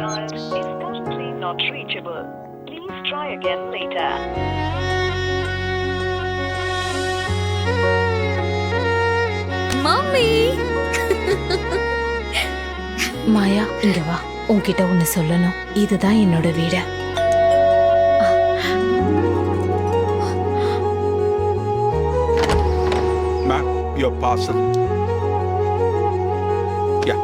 child is currently not reachable. Please try again later. Mummy Maya இங்க வா, உன்கிட்ட ஒண்ணு சொல்லணும். இதுதான் என்னோட வீடு. Ma'am, your parcel. Yeah.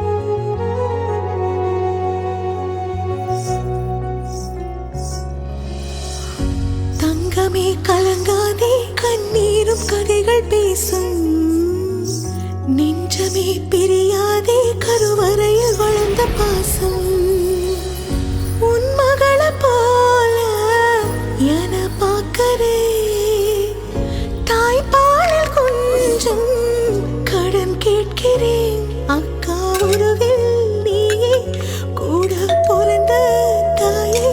தங்கமே கலங்காதே, கண்ணீரும் கதைகள் பேசும். நெஞ்சமே பிரியாதே, கருவறையில் வளர்ந்த பாசம். உன் மகளை போல என பார்க்கறே, தாய்ப்பாலில் கொஞ்சம் கடன் கேட்கிறேன். அக்கா உருவில் நீயே கூட பிறந்த தாயே,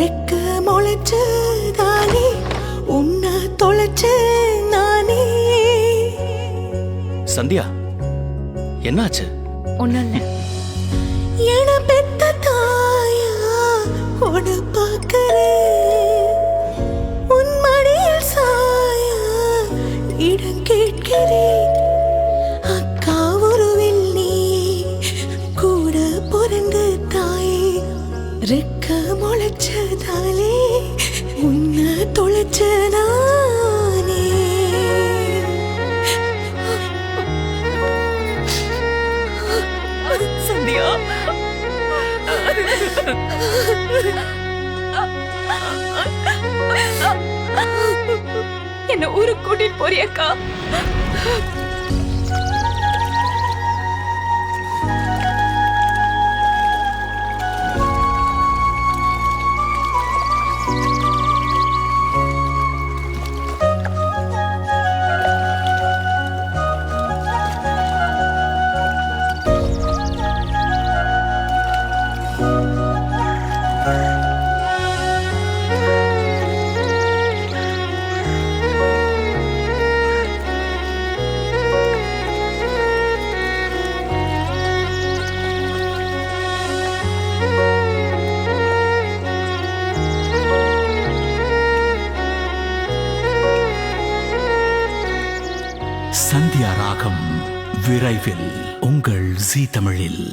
ரெக்க முளைச்சதானே உன்னை தொலைச்ச நானே. சந்தியா, என்னாச்சு? ஒண்ணு என பெத்த தாயா உன பார்க்கிறேன். உன் மடியில் சாயா இடம் கேட்கிறேன். அக்கா உருவில் நீயே கூட பிறந்த தாயே, ரெக்க முளைச்சதாலே உன்னை தொலைச்ச நானே. சந்தியா, என்ன ஊருக்கு கூட்டிட்டு போறியக்கா? சந்தியா ராகம் விரைவில் உங்கள் ஜீ தமிழில்.